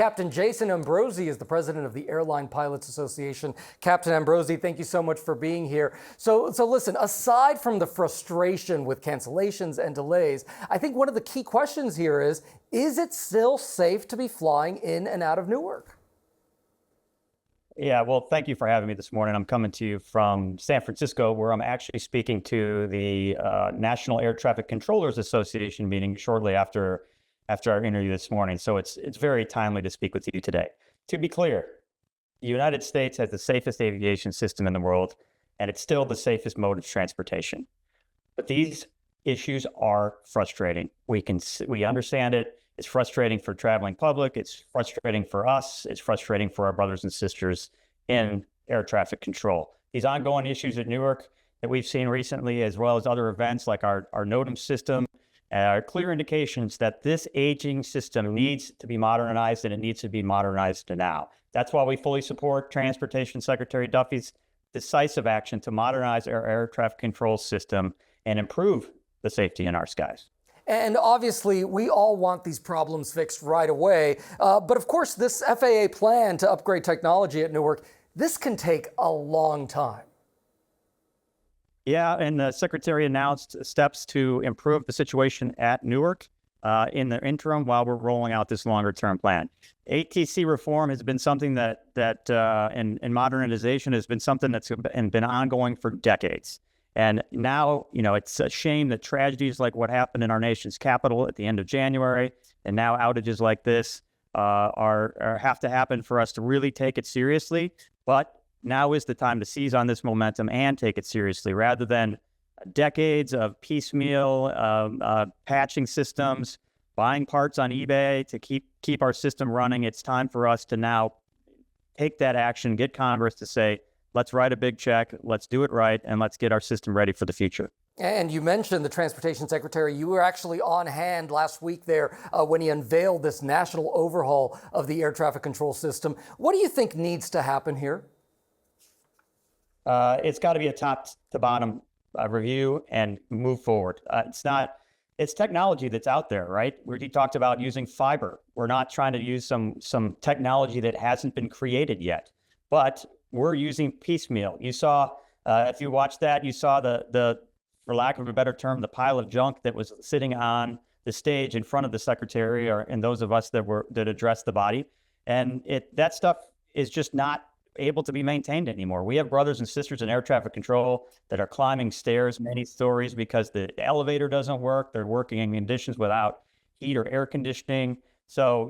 Captain Jason Ambrosi is the president of the Airline Pilots Association. Captain Ambrosi, thank you so much for being here. So listen, aside from the frustration with cancellations and delays, I think one of the key questions here is it still safe to be flying in and out of Newark? Yeah, well, thank you for having me this morning. I'm coming to you from San Francisco, where I'm actually speaking to the National Air Traffic Controllers Association meeting shortly after our interview this morning. So it's very timely to speak with you today. To be clear, the United States has the safest aviation system in the world, and it's still the safest mode of transportation. But these issues are frustrating. We understand it. It's frustrating for traveling public. It's frustrating for us. It's frustrating for our brothers and sisters in air traffic control. These ongoing issues at Newark that we've seen recently, as well as other events like our NOTAM system, are clear indications that this aging system needs to be modernized, and it needs to be modernized now. That's why we fully support Transportation Secretary Duffy's decisive action to modernize our air traffic control system and improve the safety in our skies. And obviously, we all want these problems fixed right away. But of course, this FAA plan to upgrade technology at Newark, this can take a long time. Yeah, and the Secretary announced steps to improve the situation at Newark in the interim while we're rolling out this longer-term plan. ATC reform has been something and modernization has been something that's been ongoing for decades. And now, it's a shame that tragedies like what happened in our nation's capital at the end of January, and now outages like this have to happen for us to really take it seriously. But now is the time to seize on this momentum and take it seriously, rather than decades of piecemeal patching systems, buying parts on eBay to keep our system running. It's time for us to now take that action, get Congress to say, let's write a big check, let's do it right, and let's get our system ready for the future. And you mentioned the Transportation Secretary. You were actually on hand last week there when he unveiled this national overhaul of the air traffic control system. What do you think needs to happen here? It's got to be a top to bottom review and move forward. It's technology that's out there, right? We talked about using fiber. We're not trying to use some technology that hasn't been created yet, but we're using piecemeal. You saw, if you watched that, you saw the, for lack of a better term, the pile of junk that was sitting on the stage in front of the secretary and those of us that addressed the body. And that stuff is just not able to be maintained anymore. We have brothers and sisters in air traffic control that are climbing stairs, many stories, because the elevator doesn't work. They're working in conditions without heat or air conditioning. So,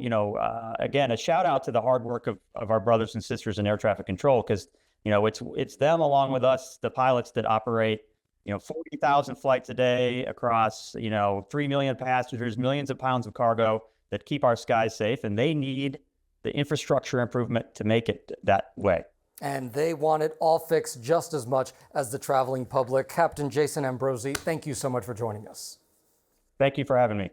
again, a shout out to the hard work of our brothers and sisters in air traffic control, because, it's them along with us, the pilots that operate, 40,000 flights a day across, 3 million passengers, millions of pounds of cargo that keep our skies safe. And they need the infrastructure improvement to make it that way. And they want it all fixed just as much as the traveling public. Captain Jason Ambrosi, thank you so much for joining us. Thank you for having me.